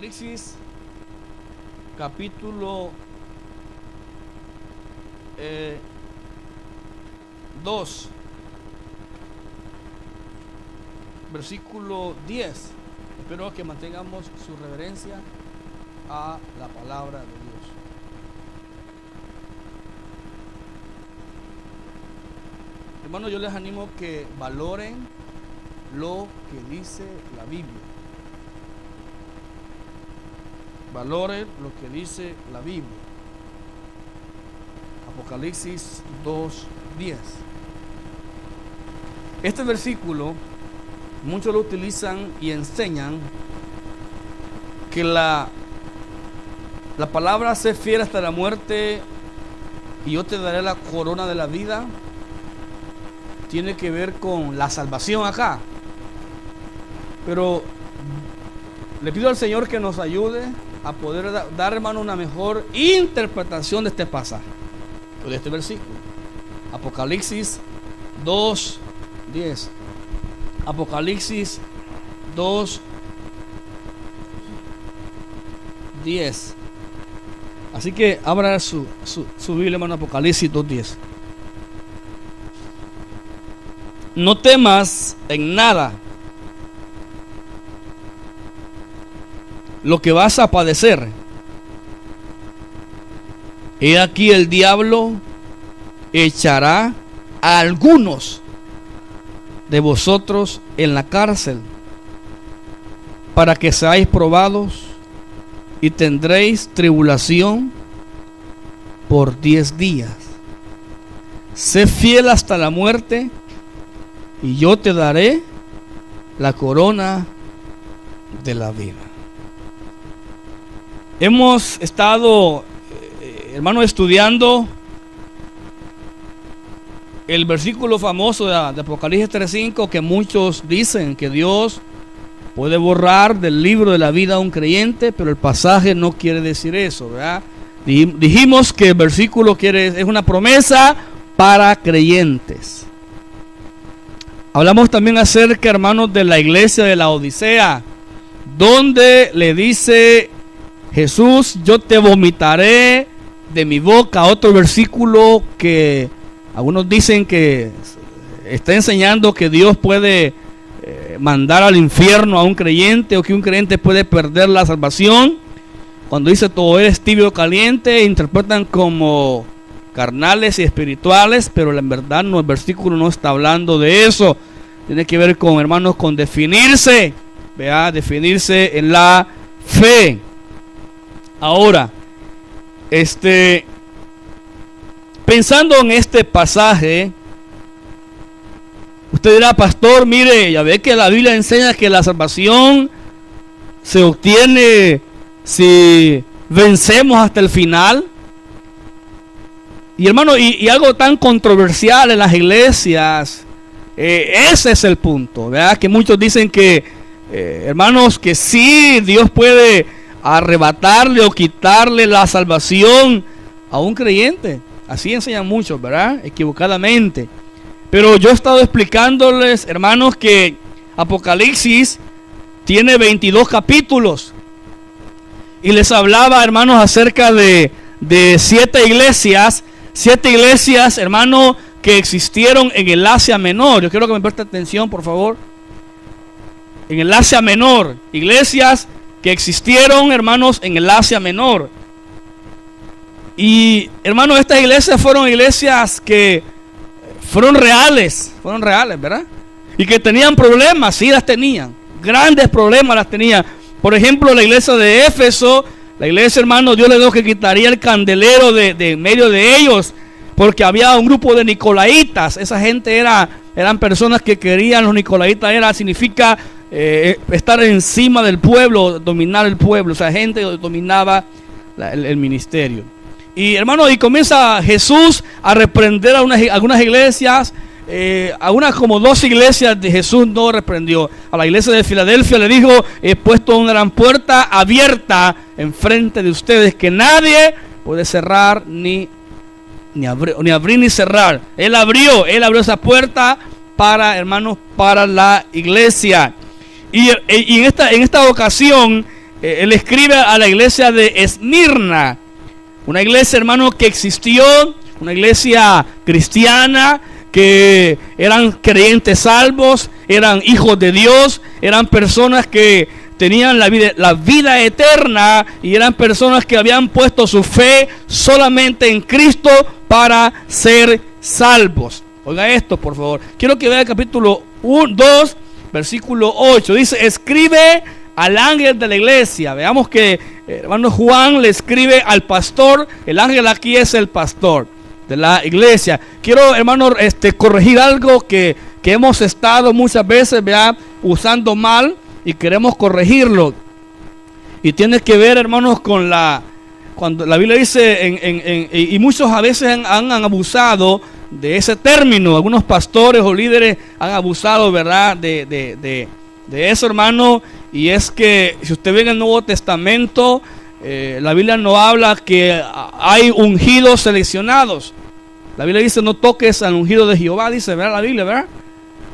Apocalipsis capítulo 2, versículo 10. Espero que mantengamos su reverencia a la palabra de Dios. Hermanos, yo les animo que valoren lo que dice la Biblia. Valoren lo que dice la Biblia. Apocalipsis 2:10. Este versículo muchos lo utilizan y enseñan que la palabra "sé fiel hasta la muerte y yo te daré la corona de la vida" tiene que ver con la salvación acá. Pero le pido al Señor que nos ayude a poder dar, hermano, una mejor interpretación de este pasaje, de este versículo. Apocalipsis 2:10. Apocalipsis 2:10. Así que abra su Biblia, hermano, Apocalipsis 2:10. No temas en nada lo que vas a padecer. He aquí el diablo echará a algunos de vosotros en la cárcel para que seáis probados y tendréis tribulación por 10 días. Sé fiel hasta la muerte y yo te daré la corona de la vida. Hemos estado, hermanos, estudiando el versículo famoso de Apocalipsis 3:5, que muchos dicen que Dios puede borrar del libro de la vida a un creyente, pero el pasaje no quiere decir eso, ¿verdad? Dijimos que el versículo es una promesa para creyentes. Hablamos también acerca, hermanos, de la iglesia de la Odisea, donde le dice Jesús: yo te vomitaré de mi boca. Otro versículo que algunos dicen que está enseñando que Dios puede mandar al infierno a un creyente, o que un creyente puede perder la salvación. Cuando dice todo eres tibio o caliente, interpretan como carnales y espirituales, pero en verdad no, el versículo no está hablando de eso. Tiene que ver con, hermanos, con definirse, ¿vea? Definirse en la fe. Ahora, pensando en este pasaje, usted dirá: pastor, mire, ya ve que la Biblia enseña que la salvación se obtiene si vencemos hasta el final. Y hermano, y algo tan controversial en las iglesias, ese es el punto, ¿verdad? Que muchos dicen que, hermanos, que sí, Dios puede arrebatarle o quitarle la salvación a un creyente. Así enseñan muchos, ¿verdad? Equivocadamente. Pero yo he estado explicándoles, hermanos, que Apocalipsis tiene 22 capítulos. Y les hablaba, hermanos, acerca de 7 iglesias. 7 iglesias, hermanos, que existieron en el Asia Menor. Yo quiero que me preste atención, por favor. En el Asia Menor. Iglesias que existieron, hermanos, en el Asia Menor. Y, hermanos, estas iglesias fueron iglesias que fueron reales, ¿verdad? Y que tenían problemas, sí las tenían. Grandes problemas las tenían. Por ejemplo, la iglesia de Éfeso, la iglesia, hermano, Dios le dijo que quitaría el candelero de medio de ellos, porque había un grupo de nicolaitas. Esa gente eran personas que querían, los nicolaitas significa estar encima del pueblo, dominar el pueblo. O sea, gente dominaba el ministerio. Y, hermano, y comienza Jesús a reprender a algunas iglesias. Algunas, como 2 iglesias de Jesús no reprendió. A la iglesia de Filadelfia le dijo: he puesto una gran puerta abierta enfrente de ustedes, que nadie puede cerrar ni abrir ni cerrar. Él abrió esa puerta para, hermanos, para la iglesia. Y en esta ocasión él escribe a la iglesia de Esmirna, una iglesia, hermano, que existió, una iglesia cristiana, que eran creyentes salvos, eran hijos de Dios, eran personas que tenían la vida eterna, y eran personas que habían puesto su fe solamente en Cristo para ser salvos. Oiga esto, por favor. Quiero que vea el capítulo 2, versículo 8. Dice: escribe al ángel de la iglesia. Veamos que hermano Juan le escribe al pastor. El ángel aquí es el pastor de la iglesia. Quiero, hermano, corregir algo que hemos estado muchas veces, ¿verdad?, usando mal, y queremos corregirlo. Y tiene que ver, hermanos, con cuando la Biblia dice, y muchos a veces han abusado de ese término. Algunos pastores o líderes han abusado, ¿verdad?, de eso, hermano. Y es que si usted ve en el Nuevo Testamento, la Biblia no habla que hay ungidos seleccionados. La Biblia dice: no toques al ungido de Jehová, dice, ¿verdad?, la Biblia, ¿verdad?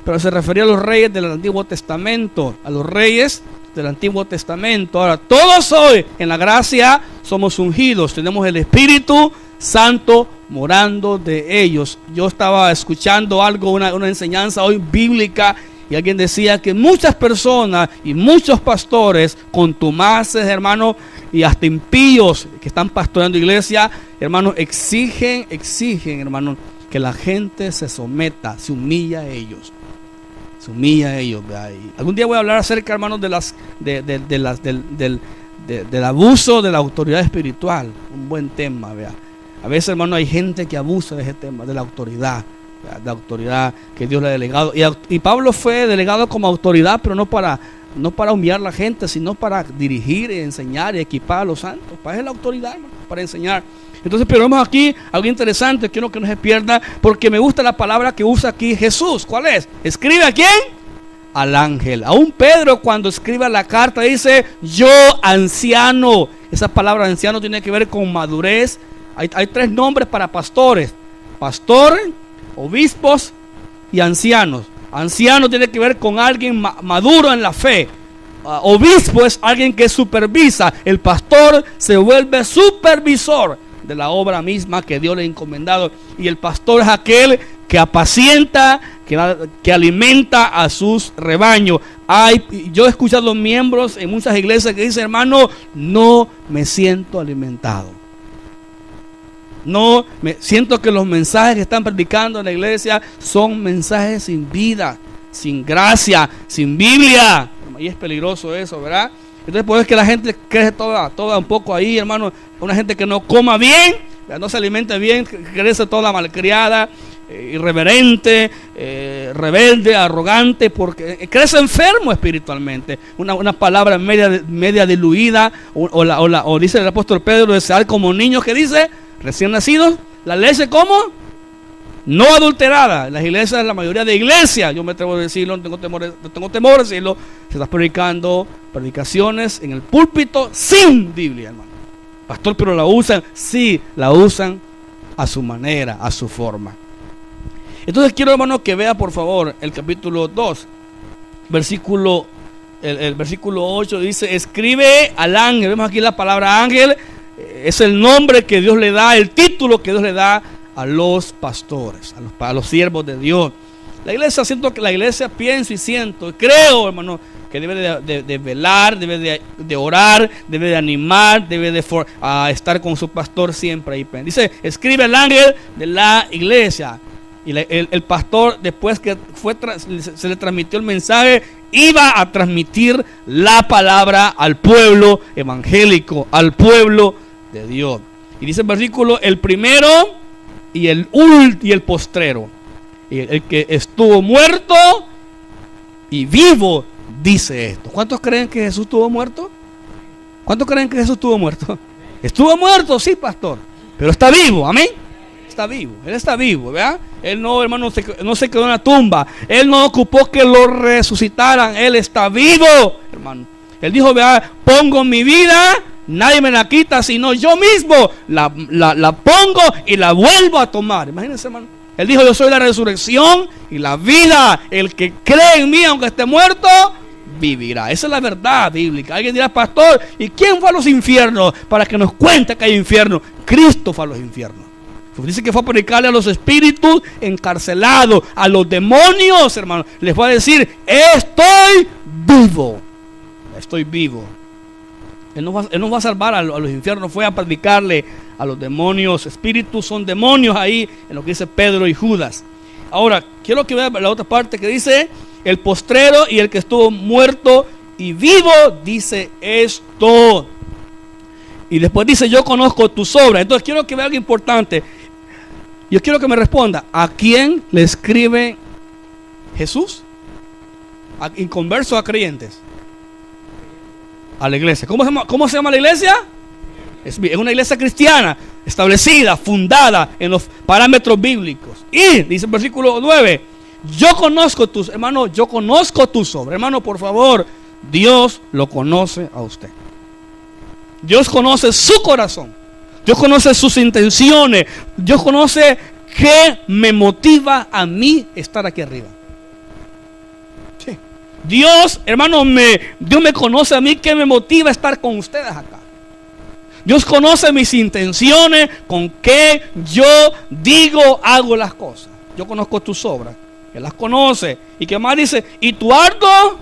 Pero se refería a los reyes del Antiguo Testamento, a los reyes del Antiguo Testamento. Ahora, todos hoy en la gracia somos ungidos, tenemos el Espíritu Santo morando de ellos. Yo estaba escuchando algo, una enseñanza hoy bíblica, y alguien decía que muchas personas y muchos pastores contumaces, hermano, y hasta impíos que están pastoreando iglesia, hermano, exigen, hermano, que la gente se someta, se humilla a ellos. Se humilla a ellos. Algún día voy a hablar acerca, hermanos, del abuso de la autoridad espiritual. Un buen tema, ¿verdad? A veces, hermano, hay gente que abusa de ese tema, de la autoridad. De la autoridad que Dios le ha delegado. Y Pablo fue delegado como autoridad, pero no para humillar a la gente, sino para dirigir y enseñar y equipar a los santos. Para eso es la autoridad, hermano, para enseñar. Entonces, pero vemos aquí algo interesante, quiero que no se pierda, porque me gusta la palabra que usa aquí Jesús. ¿Cuál es? ¿Escribe a quién? Al ángel. Aún Pedro, cuando escribe la carta, dice: yo, anciano. Esa palabra anciano tiene que ver con madurez. Hay 3 nombres para pastores: pastor, obispos y ancianos. Anciano tiene que ver con alguien maduro en la fe. Obispo es alguien que supervisa. El pastor se vuelve supervisor de la obra misma que Dios le ha encomendado. Y el pastor es aquel que apacienta, que alimenta a sus rebaños. Yo he escuchado miembros en muchas iglesias que dicen: hermano, no me siento alimentado. No, siento que los mensajes que están predicando en la iglesia son mensajes sin vida, sin gracia, sin Biblia. Y es peligroso eso, ¿verdad? Entonces, pues es que la gente crece toda un poco ahí, hermano. Una gente que no coma bien, no se alimenta bien, crece toda malcriada, irreverente, rebelde, arrogante, porque crece enfermo espiritualmente. Una palabra media diluida, o dice el apóstol Pedro, desear como niños, que dice, recién nacidos, la leche como no adulterada. En las iglesias, la mayoría de iglesias, yo me atrevo a decirlo, no tengo temor de decirlo, se está predicando predicaciones en el púlpito sin Biblia, hermano. Pastor, pero la usan, sí, la usan a su manera, a su forma. Entonces quiero, hermano, que vea por favor el capítulo 2, el versículo 8 dice: escribe al ángel. Vemos aquí la palabra ángel, es el nombre que Dios le da, el título que Dios le da a los pastores, a los siervos de Dios. La iglesia, siento que la iglesia, pienso y siento, creo, hermano, que debe de velar, debe de orar, debe de animar, debe de estar con su pastor siempre ahí. Dice: escribe al ángel de la iglesia. Y el pastor, después que se le transmitió el mensaje, iba a transmitir la palabra al pueblo evangélico, al pueblo de Dios. Y dice el versículo: el primero y el postrero, y el que estuvo muerto y vivo, dice esto. ¿Cuántos creen que Jesús estuvo muerto? ¿Cuántos creen que Jesús estuvo muerto? Estuvo muerto, sí, pastor, pero está vivo, amén. Está vivo, Él está vivo, ¿verdad? Él no, hermano, no se quedó en la tumba. Él no ocupó que lo resucitaran. Él está vivo, hermano. Él dijo: ¿verdad? Pongo mi vida, nadie me la quita, sino yo mismo la pongo y la vuelvo a tomar. Imagínense, hermano. Él dijo: yo soy la resurrección y la vida. El que cree en mí, aunque esté muerto, vivirá. Esa es la verdad bíblica. Alguien dirá, pastor, ¿y quién fue a los infiernos? Para que nos cuente que hay infierno. Cristo fue a los infiernos. Dice que fue a predicarle a los espíritus encarcelados, a los demonios, hermano. Les va a decir, estoy vivo. Estoy vivo. Él nos va a salvar a los infiernos. Fue a predicarle a los demonios. Espíritus son demonios ahí, en lo que dice Pedro y Judas. Ahora, quiero que vean la otra parte que dice, el postrero y el que estuvo muerto y vivo, dice esto. Y después dice, yo conozco tus obras. Entonces quiero que vean algo importante. Yo quiero que me responda, ¿a quién le escribe Jesús? ¿A inconversos, a creyentes? A la iglesia. ¿Cómo se llama la iglesia? Es una iglesia cristiana, establecida, fundada en los parámetros bíblicos. Y dice el versículo 9, yo conozco tus, hermano, yo conozco tus obras. Hermano, por favor, Dios lo conoce a usted. Dios conoce su corazón. Dios conoce sus intenciones. Dios conoce qué me motiva a mí estar aquí arriba. Sí. Dios, hermano, Dios me conoce a mí, qué me motiva a estar con ustedes acá. Dios conoce mis intenciones, con qué yo digo, hago las cosas. Yo conozco tus obras, Él las conoce. Y qué más dice, y tu arduo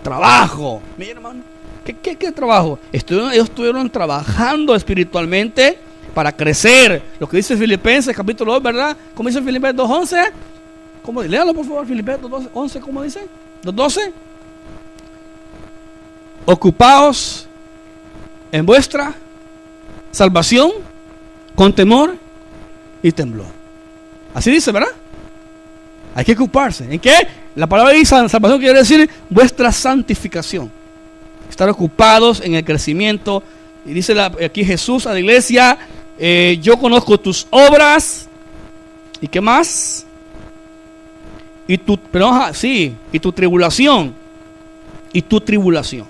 trabajo. Mira, hermano, ¿qué trabajo? Ellos estuvieron trabajando espiritualmente para crecer. Lo que dice Filipenses capítulo 2, ¿verdad? ¿Cómo dice Filipenses 2:11? ¿Cómo? Léalo por favor, Filipenses 2:11, ¿cómo dice? 2:12. Ocupaos en vuestra salvación con temor y temblor. Así dice, ¿verdad? Hay que ocuparse. ¿En qué? La palabra de salvación quiere decir vuestra santificación. Estar ocupados en el crecimiento. Y dice aquí Jesús a la iglesia, yo conozco tus obras. ¿Y qué más? Y tu tribulación. Y tu tribulación.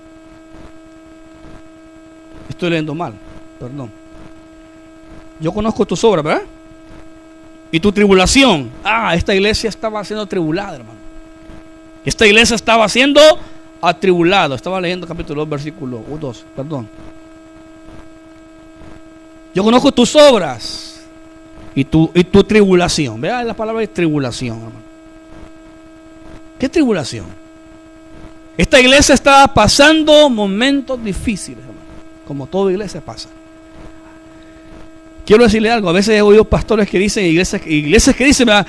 Estoy leyendo mal, perdón. Yo conozco tus obras, ¿verdad? Y tu tribulación. Esta iglesia estaba siendo tribulada, hermano. Esta iglesia estaba siendo atribulado. Estaba leyendo capítulo 2, versículo 2, perdón. Yo conozco tus obras y tu tribulación. Vea la palabra de tribulación, hermano. ¿Qué tribulación? Esta iglesia estaba pasando momentos difíciles, hermano, como toda iglesia pasa. Quiero decirle algo. A veces he oído pastores que dicen, iglesias que dicen, ¿verdad?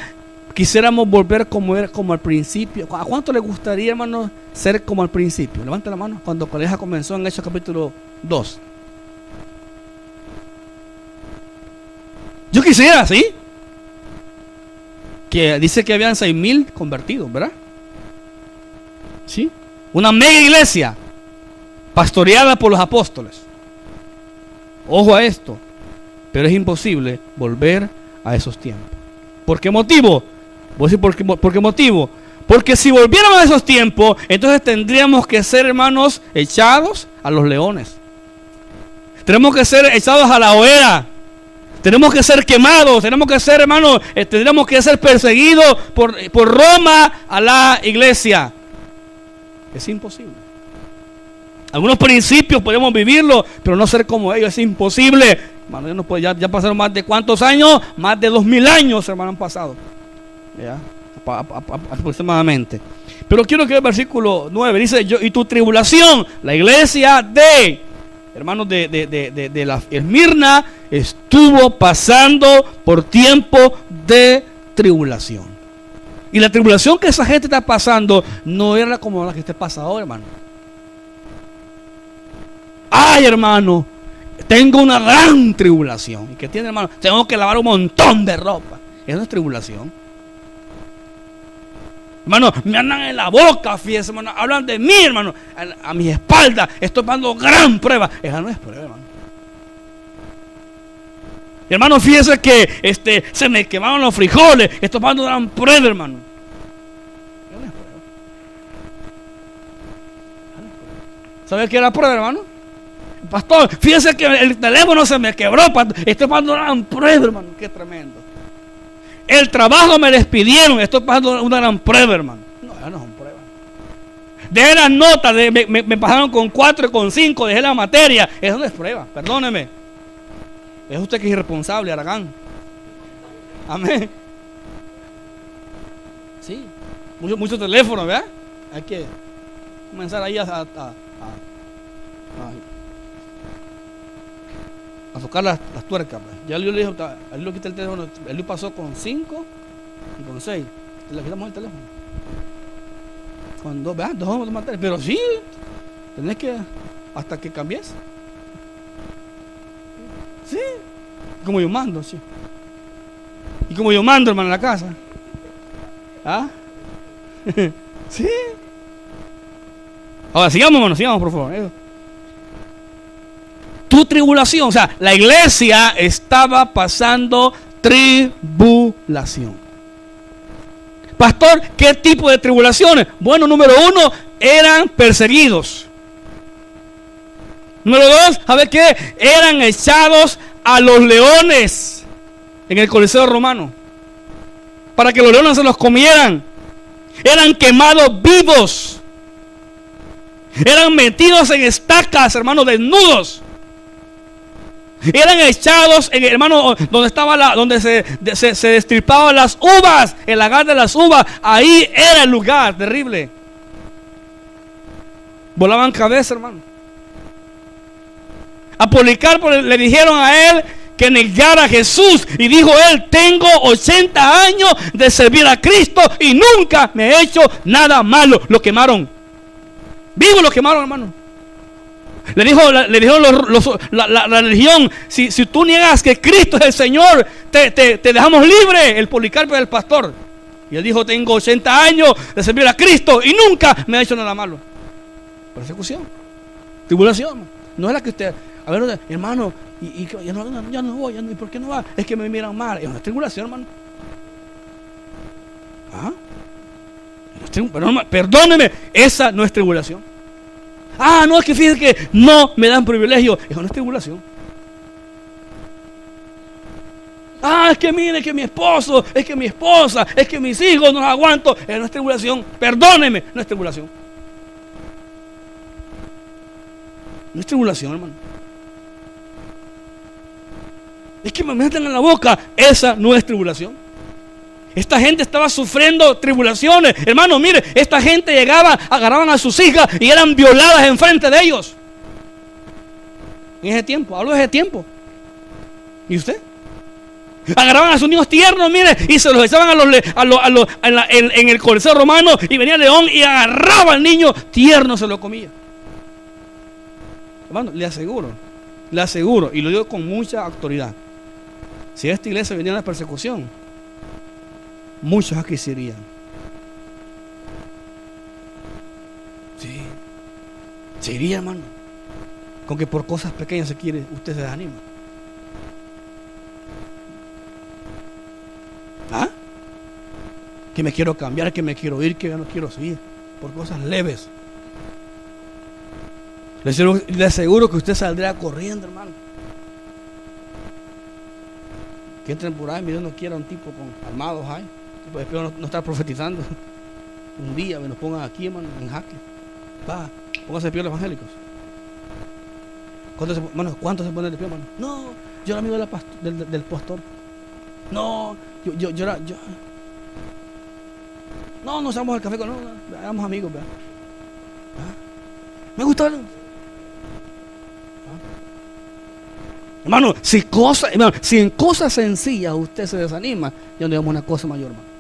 Quisiéramos volver como era, como al principio. ¿A cuánto les gustaría, hermano, ser como al principio? Levanta la mano. Cuando la colegio comenzó en Hechos capítulo 2. Yo quisiera, ¿sí? Que dice que habían 6,000 convertidos, ¿verdad? ¿Sí? Una mega iglesia pastoreada por los apóstoles. Ojo a esto. Pero es imposible volver a esos tiempos. ¿Por qué motivo? Voy a decir por qué motivo. Porque si volviéramos a esos tiempos, entonces tendríamos que ser, hermanos, echados a los leones. Tenemos que ser echados a la hoguera. Tenemos que ser quemados. Tenemos que ser, hermanos, tendríamos que ser perseguidos por Roma a la iglesia. Es imposible. Algunos principios podemos vivirlo, pero no ser como ellos. Es imposible. Hermano, ya pasaron más de ¿cuántos años? Más de 2,000 años, hermano, han pasado. ¿Ya? Aproximadamente. Pero quiero que el versículo 9 dice, y tu tribulación, la iglesia de, hermanos, de la Esmirna, estuvo pasando por tiempo de tribulación. Y la tribulación que esa gente está pasando no era como la que te pasa ahora, hermano. Ay, hermano, tengo una gran tribulación. ¿Y qué tiene, hermano? Tengo que lavar un montón de ropa. Eso no es tribulación. Hermano, me andan en la boca, fíjense, hermano. Hablan de mí, hermano. A mi espalda. Estoy pasando gran prueba. Esa no es prueba, hermano. Hermano, fíjese que se me quemaron los frijoles. Estoy pasando gran prueba, hermano. Esa no es prueba. ¿Sabe qué era prueba, hermano? Pastor, fíjese que el teléfono se me quebró. Estoy pasando una gran prueba, hermano. Qué tremendo. El trabajo me despidieron. Estoy pasando una gran prueba, hermano. No, eso no es una prueba. dejé las notas, me pasaron con 4 y con 5, dejé la materia. Eso no es prueba, perdóneme. Es usted que es irresponsable, Aragán. Amén. Sí, muchos teléfonos, ¿verdad? Hay que comenzar ahí a tocar las tuercas. Pues. Ya yo le dije, él lo quita el teléfono, él lo pasó con 5 y con 6. Le quitamos el teléfono. Con 2, ¿verdad? 2 materias. Pero sí, tenés que, hasta que cambies. Sí, como yo mando, sí. Y como yo mando, hermano, en la casa. ¿Ah? Sí. Ahora sigamos, hermano, sigamos, por favor. Tu tribulación, o sea, la iglesia estaba pasando tribulación. Pastor, ¿qué tipo de tribulaciones? Bueno, número 1, eran perseguidos. Número 2, ¿sabe qué? Eran echados a los leones en el Coliseo Romano para que los leones se los comieran. Eran quemados vivos. Eran metidos en estacas, hermanos, desnudos. Eran echados en, hermano, donde estaba donde se destripaban las uvas, el lagar de las uvas. Ahí era el lugar terrible. Volaban cabeza, hermano. A Policarpo le dijeron a él que negara a Jesús, y dijo él: tengo 80 años de servir a Cristo y nunca me he hecho nada malo. Lo quemaron. Vivo lo quemaron, hermano. Le dijeron la religión: si tú niegas que Cristo es el Señor, te dejamos libre. El Policarpo era el pastor. Y él dijo: tengo 80 años de servir a Cristo y nunca me ha hecho nada malo. Persecución, tribulación. No es la que usted, a ver, hermano, ya no voy, ¿y por qué no va? Es que me miran mal. Es una tribulación, hermano. ¿Ah? Perdóneme, esa no es tribulación. Ah, no, es que fíjense que no me dan privilegio. Eso no es tribulación. Ah, es que mire que mi esposo, es que mi esposa, es que mis hijos no los aguanto. Eso no es tribulación. Perdóneme, no es tribulación. No es tribulación, hermano. Es que me meten en la boca. Esa no es tribulación. Esta gente estaba sufriendo tribulaciones. Hermano, mire, esta gente llegaba, agarraban a sus hijas y eran violadas enfrente de ellos. En ese tiempo, hablo de ese tiempo. ¿Y usted? Agarraban a sus niños tiernos, mire, y se los echaban en el Coliseo Romano, y venía el león y agarraba al niño tierno, se lo comía. Hermano, le aseguro, y lo digo con mucha autoridad, si a esta iglesia venía la persecución, muchos aquí se irían. Sí, se iría, hermano. Con que por cosas pequeñas usted se desanima. ¿Ah? Que me quiero cambiar, que me quiero ir, que ya no quiero seguir. Por cosas leves. Le aseguro que usted saldrá corriendo, hermano. Que entren por ahí, Dios no quiera un tipo con armados ahí. Pues espero no estar profetizando. Un día me nos pongan aquí, hermano, en jaque. Pónganse de pie los evangélicos. ¿Cuántos se ponen de pie, hermano? No, yo era amigo del pastor. No, yo era. No, nos damos el café con. No, éramos amigos, ¿verdad? Me gusta verlo. Hermano, si en cosas sencillas usted se desanima, ya no digamos una cosa mayor, hermano.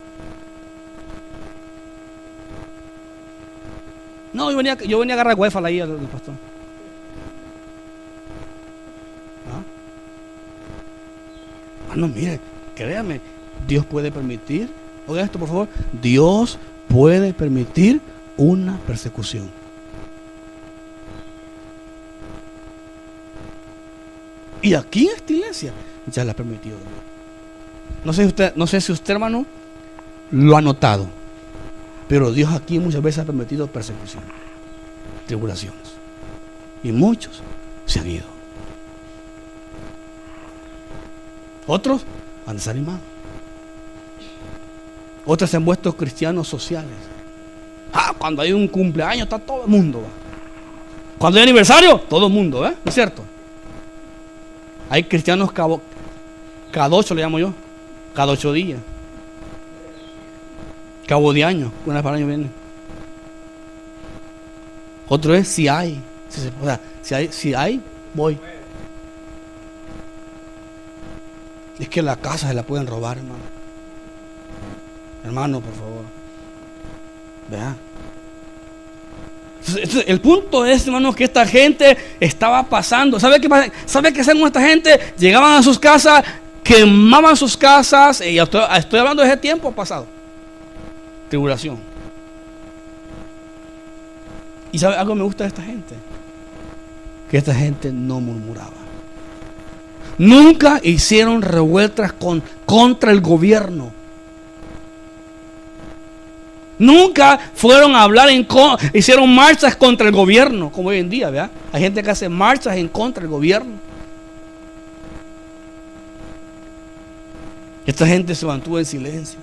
No, yo venía a agarrar huéfala ahí al pastor. Hermano, mire, créame, Dios puede permitir, oiga esto por favor, Dios puede permitir una persecución. Y aquí en esta iglesia ya la ha permitido Dios. No sé si usted, hermano, lo ha notado, pero Dios aquí muchas veces ha permitido persecución, tribulaciones, y muchos se han ido. Otros han desanimado. Otros se han vuelto cristianos sociales. cuando hay un cumpleaños está todo el mundo. Cuando hay aniversario, todo el mundo, ¿no es cierto? Hay cristianos cada 8, le llamo yo, cada 8 días. Cabo de año, una vez para el año viene. Otro es si hay. Si hay, voy. Es que la casa se la pueden robar, hermano. Hermano, por favor. Vea. Entonces, el punto es, hermano, que esta gente estaba pasando. ¿Sabe qué hacían esta gente? Llegaban a sus casas, quemaban sus casas. Y estoy hablando de ese tiempo pasado. Tribulación. ¿Y sabe algo me gusta de esta gente? Que esta gente no murmuraba. Nunca hicieron revueltas contra el gobierno. Nunca fueron a hablar hicieron marchas contra el gobierno, como hoy en día, ¿verdad? Hay gente que hace marchas en contra del gobierno. Esta gente se mantuvo en silencio,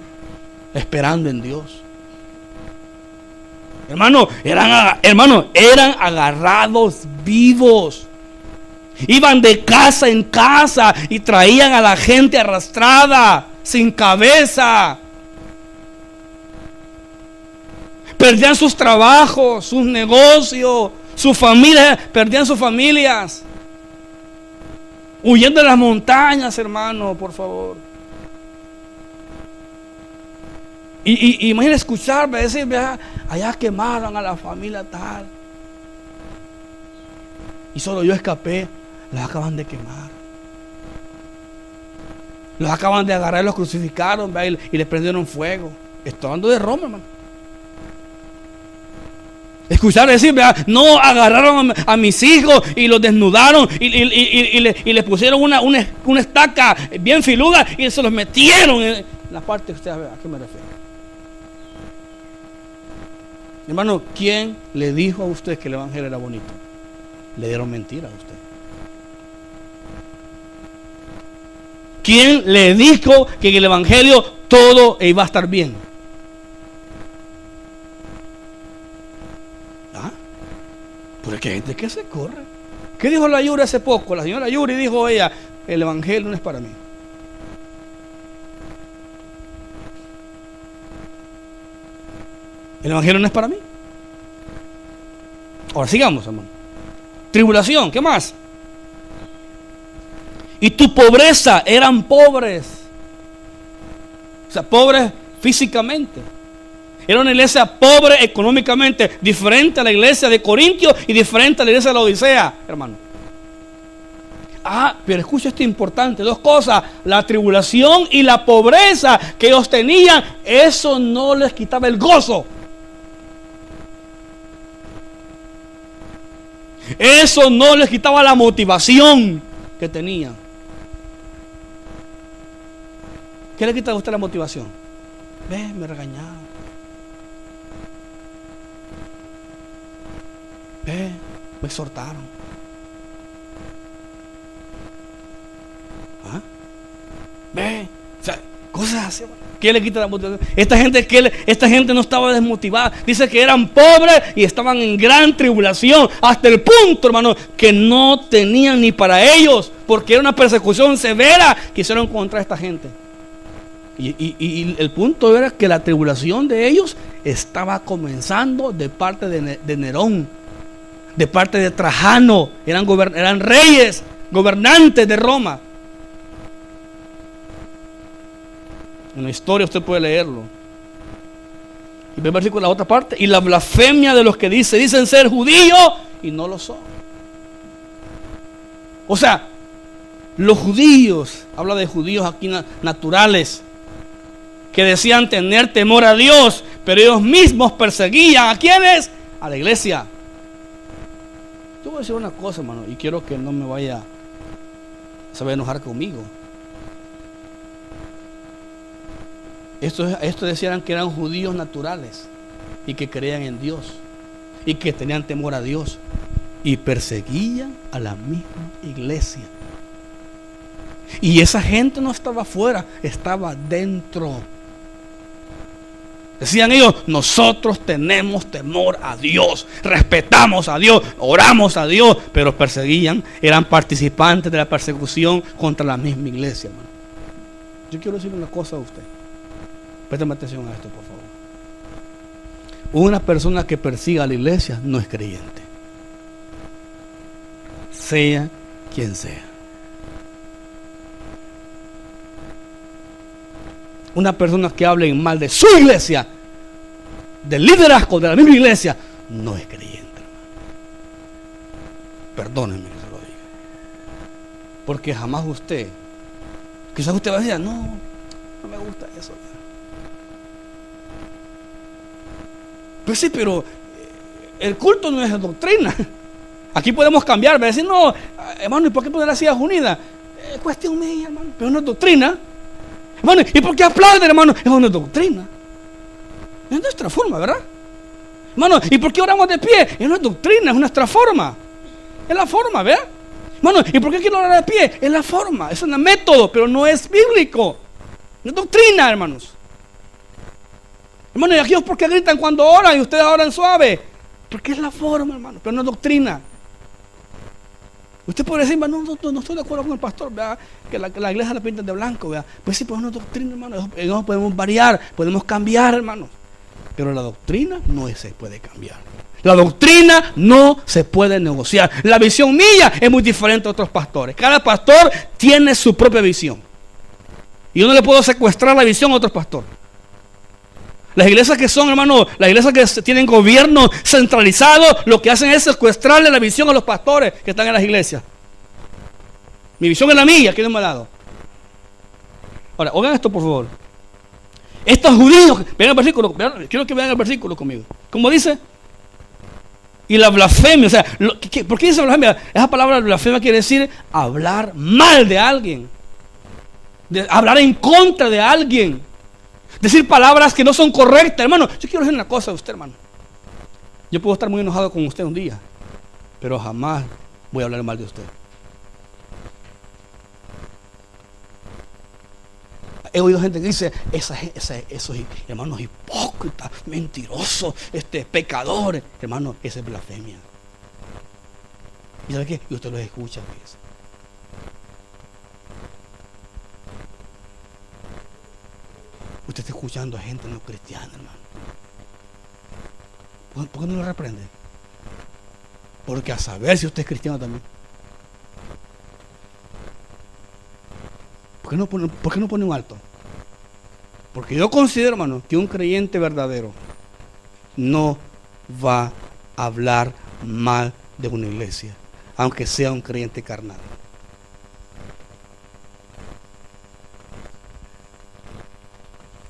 esperando en Dios. Hermano, eran agarrados vivos. Iban de casa en casa y traían a la gente arrastrada, sin cabeza. Perdían sus trabajos, sus negocios, sus familias, perdían sus familias. Huyendo de las montañas, hermano, por favor. Y imagínate escucharme, decir, allá quemaron a la familia tal. Y solo yo escapé. Los acaban de quemar. Los acaban de agarrar y los crucificaron, y les prendieron fuego. Estoy hablando de Roma, hermano. Escuchar decir, no, agarraron a mis hijos y los desnudaron y les pusieron una estaca bien filuda y se los metieron en la parte que usted ve. ¿A qué me refiero? Hermano, ¿quién le dijo a usted que el evangelio era bonito? Le dieron mentira a usted. ¿Quién le dijo que en el evangelio todo iba a estar bien? Porque hay gente que se corre. ¿Qué dijo la Yuri hace poco? La señora Yuri dijo ella, el evangelio no es para mí. El evangelio no es para mí. Ahora sigamos, hermano. Tribulación, ¿qué más? Y tu pobreza, eran pobres. O sea, pobres físicamente. Era una iglesia pobre económicamente, diferente a la iglesia de Corintios y diferente a la iglesia de la Odisea, hermano. Pero escucha esto importante, dos cosas: la tribulación y la pobreza que ellos tenían, eso no les quitaba el gozo. Eso no les quitaba la motivación que tenían. ¿Qué le quita a usted la motivación? Me regañaron. Me exhortaron. O sea, cosas así. ¿Qué le quita la motivación? Esta gente no estaba desmotivada. Dice que eran pobres y estaban en gran tribulación. Hasta el punto, hermano, que no tenían ni para ellos, porque era una persecución severa que hicieron contra esta gente. Y el punto era que la tribulación de ellos estaba comenzando de parte de Nerón, de parte de Trajano. Eran reyes, gobernantes de Roma. En la historia usted puede leerlo. Y ve el versículo, la otra parte. Y la blasfemia de los que dicen ser judíos y no lo son. O sea, los judíos, habla de judíos aquí naturales, que decían tener temor a Dios, pero ellos mismos perseguían ¿a quiénes? A la iglesia. Yo voy a decir una cosa, hermano, y quiero que no me vaya a enojar conmigo. Esto decían que eran judíos naturales y que creían en Dios y que tenían temor a Dios y perseguían a la misma iglesia. Y esa gente no estaba afuera, estaba dentro. Decían ellos, nosotros tenemos temor a Dios, respetamos a Dios, oramos a Dios, pero perseguían, eran participantes de la persecución contra la misma iglesia, hermano. Yo quiero decirle una cosa a usted. Préstame atención a esto, por favor. Una persona que persiga a la iglesia no es creyente, sea quien sea. Una persona que hable en mal de su iglesia, del liderazgo de la misma iglesia, no es creyente, hermano. Perdónenme que se lo diga. Porque jamás usted, quizás usted va a decir, no me gusta eso. Pues sí, pero el culto no es doctrina. Aquí podemos cambiar, va a decir, no, hermano, ¿y por qué poner las sillas unidas? Cuestión mía, hermano, pero no es doctrina. Hermano, ¿y por qué aplauden, hermano? Es una doctrina. Es nuestra forma, ¿verdad? Hermano, ¿y por qué oramos de pie? Es una doctrina, es nuestra forma. Es la forma, ¿verdad? Hermano, ¿y por qué quiero orar de pie? Es la forma, es un método, pero no es bíblico. No es doctrina, hermanos. Hermano, ¿y aquellos por qué gritan cuando oran y ustedes oran suave? Porque es la forma, hermano, pero no es doctrina. Usted puede decir, no estoy de acuerdo con el pastor, ¿verdad? Que la iglesia la pintan de blanco, ¿verdad? Pues sí, pues no es doctrina, hermano. Eso podemos variar, podemos cambiar, hermano. Pero la doctrina no se puede cambiar. La doctrina no se puede negociar. La visión mía es muy diferente a otros pastores. Cada pastor tiene su propia visión. Y yo no le puedo secuestrar la visión a otro pastor. Las iglesias que son, hermano, las iglesias que tienen gobierno centralizado, lo que hacen es secuestrarle la visión a los pastores que están en las iglesias. Mi visión es la mía, que Dios me ha dado. Ahora, oigan esto, por favor. Estos judíos, vean el versículo, quiero que vean el versículo conmigo. ¿Cómo dice? Y la blasfemia, o sea, ¿por qué dice blasfemia? Esa palabra blasfemia quiere decir hablar mal de alguien, hablar en contra de alguien. Decir palabras que no son correctas, hermano. Yo quiero decir una cosa a usted, hermano. Yo puedo estar muy enojado con usted un día, pero jamás voy a hablar mal de usted. He oído gente que dice, esos hermanos hipócritas, mentirosos, pecadores. Hermano, esa es blasfemia. ¿Y sabe qué? Y usted los escucha, fíjese. Usted está escuchando a gente no cristiana, hermano. ¿Por qué no lo reprende? Porque a saber si usted es cristiano también. ¿Por qué no pone un alto? Porque yo considero, hermano, que un creyente verdadero no va a hablar mal de una iglesia, aunque sea un creyente carnal.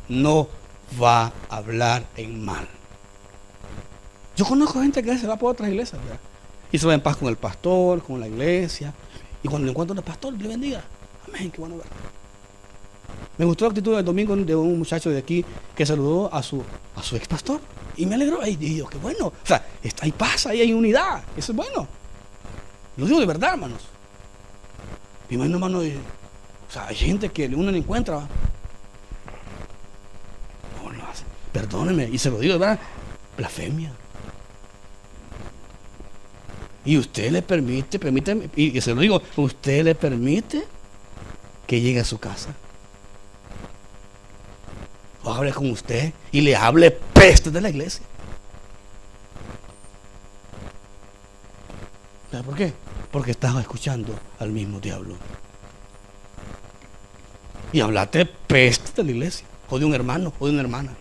No va a hablar en mal. Yo conozco gente que se va por otras iglesias, ¿verdad? Y se va en paz con el pastor, con la iglesia. Y cuando le encuentran al pastor, le bendiga. Amén, qué bueno ver. Me gustó la actitud del domingo de un muchacho de aquí que saludó a su ex pastor. Y me alegró. Y digo, qué bueno. O sea, hay paz, ahí hay unidad. Eso es bueno. Lo digo de verdad, hermanos. Mi hermano, o sea, hay gente que uno no encuentra. Perdóneme, y se lo digo de verdad, blasfemia. Y usted le permite, y se lo digo, usted le permite que llegue a su casa. O hable con usted y le hable peste de la iglesia. ¿Sabe por qué? Porque estás escuchando al mismo diablo. Y hablate peste de la iglesia, o de un hermano, o de una hermana.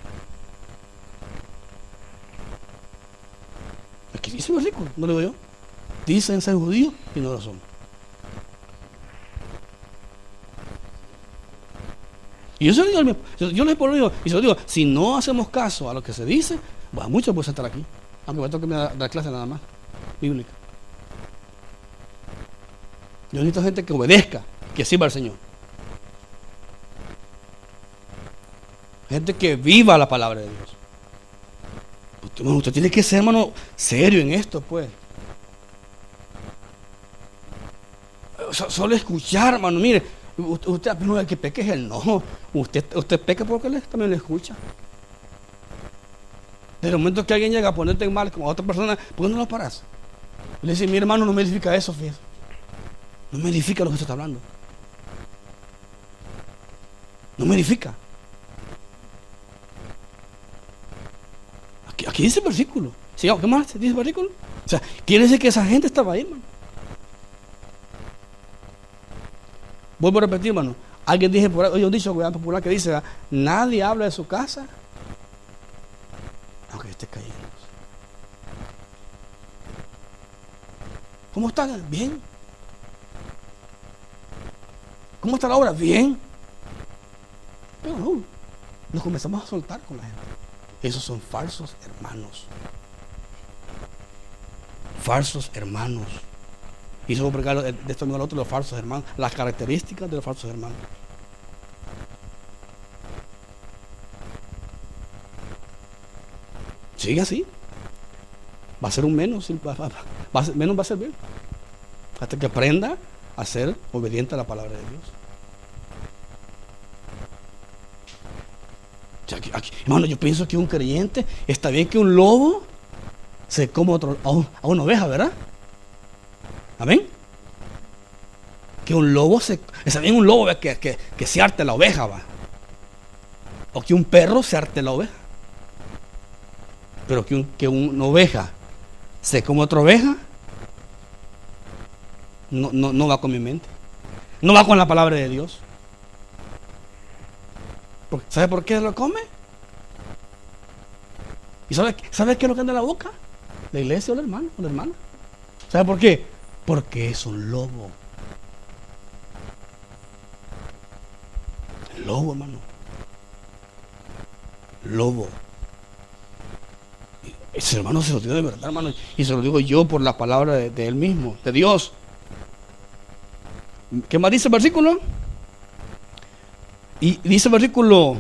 Aquí dice el versículo, no lo digo yo. Dicen ser judíos y no lo son. Y yo se lo digo, yo les digo, y se lo digo, si no hacemos caso a lo que se dice, bueno, muchos pueden estar aquí, aunque me toque dar clase nada más, bíblica. Yo necesito gente que obedezca, que sirva al Señor. Gente que viva la palabra de Dios. Usted tiene que ser, hermano, serio en esto, pues. Solo escuchar, hermano, mire, usted no, el que peque es él, no. Usted peca porque él también le escucha. Desde el momento que alguien llega a ponerte en mal con otra persona, ¿por qué no lo paras? Le dice, mi hermano, no me edifica eso, fíjate. No me edifica lo que usted está hablando. No me edifica. Aquí dice el versículo. ¿Sí? ¿Qué más dice el versículo? O sea, quiere decir que esa gente estaba ahí, hermano. Vuelvo a repetir, hermano. Alguien dice por ahí, oye, un dicho popular que dice, nadie habla de su casa aunque esté cayendo. ¿Cómo están? Bien. ¿Cómo está la obra? Bien. Pero no, nos comenzamos a soltar con la gente. Esos son falsos hermanos. Falsos hermanos. Y eso voy a explicar de esto mismo al otro, los falsos hermanos, las características de los falsos hermanos. Sigue así. Va a ser un menos, menos va a servir. Hasta que aprenda a ser obediente a la palabra de Dios. O sea, hermano, yo pienso que un creyente, está bien que un lobo se coma a una oveja, ¿verdad? Amén. Que un lobo está bien un lobo que se arte la oveja, va. O que un perro se arte la oveja. Pero que una oveja se coma otra oveja, no va con mi mente. No va con la palabra de Dios. ¿Sabe por qué lo come? ¿Y sabe qué es lo que anda en la boca? La iglesia o el hermano o la hermana. ¿Sabe por qué? Porque es un lobo. El lobo, hermano. Lobo. Ese hermano se lo digo de verdad, hermano. Y se lo digo yo por la palabra de él mismo, de Dios. ¿Qué más dice el versículo? Y dice el versículo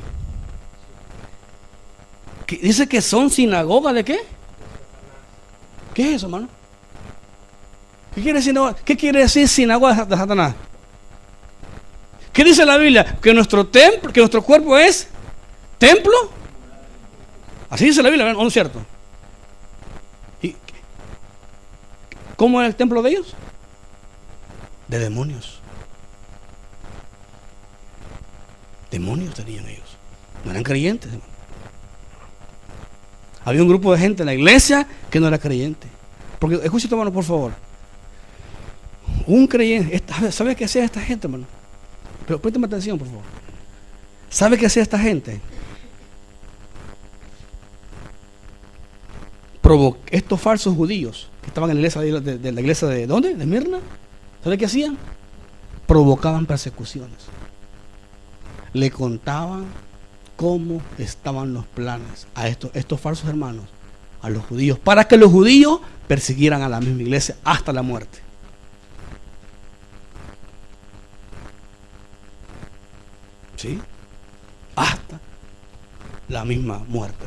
que dice que son sinagoga de qué? ¿Qué es eso, hermano? ¿Qué quiere decir sinagoga de Satanás? ¿Qué dice la Biblia? Que nuestro templo, que nuestro cuerpo es templo. Así dice la Biblia, ¿no es cierto? ¿Y cómo es el templo de ellos? De demonios. Demonios tenían ellos. No eran creyentes, hermano. Había un grupo de gente en la iglesia que no era creyente. Porque, escúchate, hermano, por favor. Un creyente, ¿sabe qué hacía esta gente, hermano? Pero préstame atención, por favor. ¿Sabe qué hacía esta gente? Estos falsos judíos que estaban en la iglesia de la iglesia de ¿dónde? De Mirna. ¿Sabe qué hacían? Provocaban persecuciones. Le contaban cómo estaban los planes a estos falsos hermanos, a los judíos, para que los judíos persiguieran a la misma iglesia hasta la muerte. ¿Sí? Hasta la misma muerte.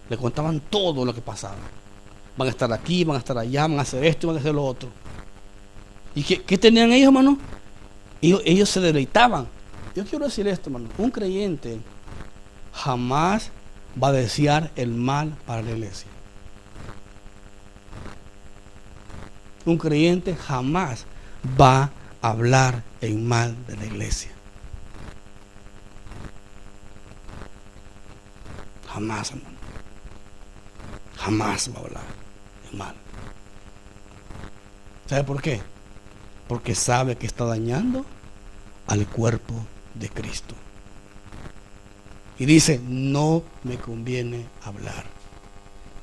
Le contaban todo lo que pasaba. Van a estar aquí, van a estar allá, van a hacer esto, van a hacer lo otro. ¿Y qué tenían ellos, hermano? Ellos se deleitaban. Yo quiero decir esto, hermano. Un creyente jamás va a desear el mal para la iglesia. Un creyente jamás va a hablar en mal de la iglesia. Jamás, hermano. Jamás va a hablar en mal. ¿Sabe por qué? Porque sabe que está dañando al cuerpo de Cristo. Y dice, no me conviene hablar.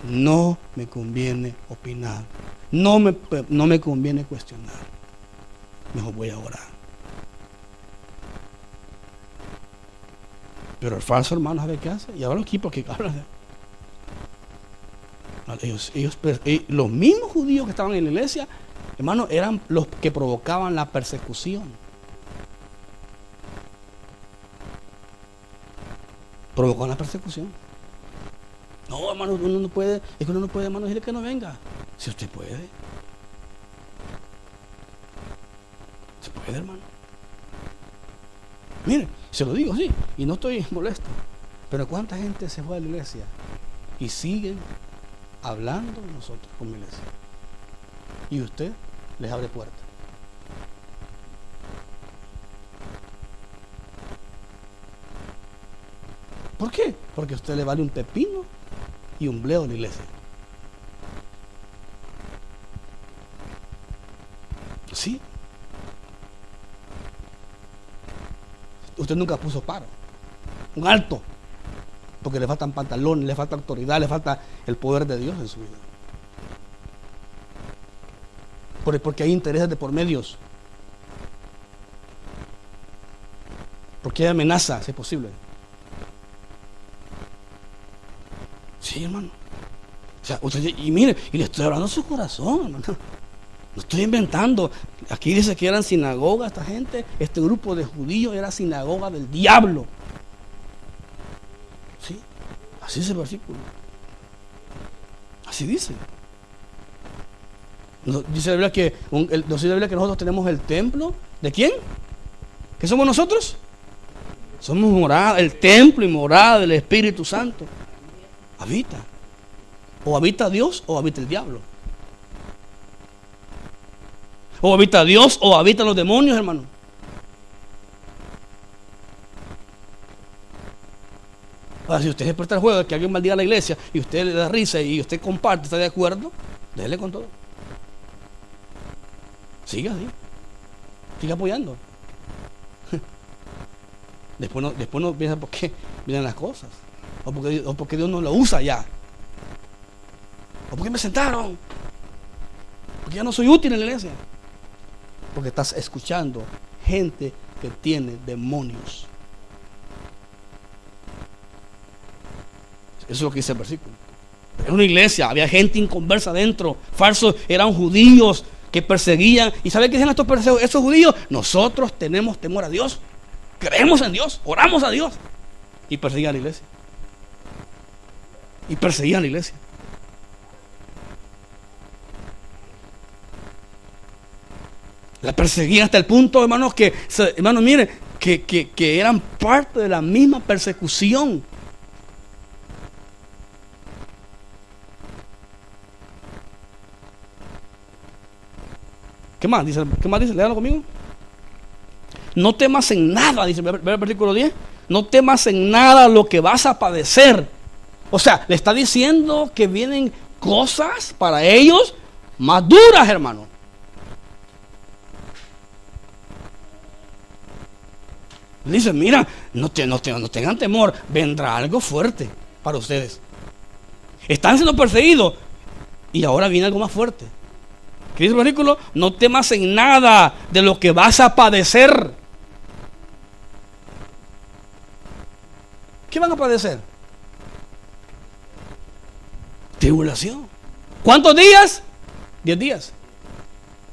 No me conviene opinar. No me conviene cuestionar. Mejor voy a orar. Pero el falso hermano, ¿sabe qué hace? Y ahora aquí porque habla de... los mismos judíos que estaban en la iglesia, hermano, eran los que provocaban la persecución. Provocaban la persecución. No, hermano, uno no puede, es que uno no puede, hermano, decirle que no venga. Si usted puede. Se puede, hermano. Mire, se lo digo así, y no estoy molesto. Pero ¿cuánta gente se fue a la iglesia y siguen hablando de nosotros como iglesia? Y usted les abre puertas. ¿Por qué? Porque a usted le vale un pepino y un bleo a la iglesia. Sí. Usted nunca puso paro, un alto, porque le faltan pantalones, le falta autoridad, le falta el poder de Dios en su vida. Porque hay intereses de por medios. Porque hay amenaza, si es posible. Sí, hermano. O sea, usted, y mire, y le estoy hablando a su corazón, hermano. No estoy inventando. Aquí dice que eran sinagoga esta gente. Este grupo de judíos era sinagoga del diablo. Sí, así dice el versículo. Así dice. Dice la Biblia que nosotros tenemos el templo. ¿De quién? ¿Qué somos nosotros? Somos morada, el templo y morada del Espíritu Santo. Habita. O habita Dios o habita el diablo. O habita Dios o habitan los demonios, hermano. Ahora, si usted se presta el juego de que alguien maldiga a la iglesia y usted le da risa y usted comparte, está de acuerdo, déjele con todo. Siga así. Siga apoyando. Después no piensa por qué vienen las cosas. O porque Dios no lo usa ya. O porque me sentaron. Porque ya no soy útil en la iglesia. Porque estás escuchando gente que tiene demonios. Eso es lo que dice el versículo. Era una iglesia, había gente inconversa adentro, falsos, eran judíos que perseguían. ¿Y sabe qué dicen estos judíos? Nosotros tenemos temor a Dios, creemos en Dios, oramos a Dios. Y perseguían a la iglesia. Y perseguían a la iglesia. La perseguían hasta el punto, hermanos, hermanos, miren, que eran parte de la misma persecución. ¿Qué más dice? Léanlo conmigo. No temas en nada, dice el versículo 10. No temas en nada lo que vas a padecer. O sea, le está diciendo que vienen cosas para ellos más duras, hermano. Dice, mira, no tengan temor, vendrá algo fuerte para ustedes. Están siendo perseguidos y ahora viene algo más fuerte. ¿Qué dice el versículo? No temas en nada de lo que vas a padecer. ¿Qué van a padecer? Tribulación. ¿Cuántos días? 10 días.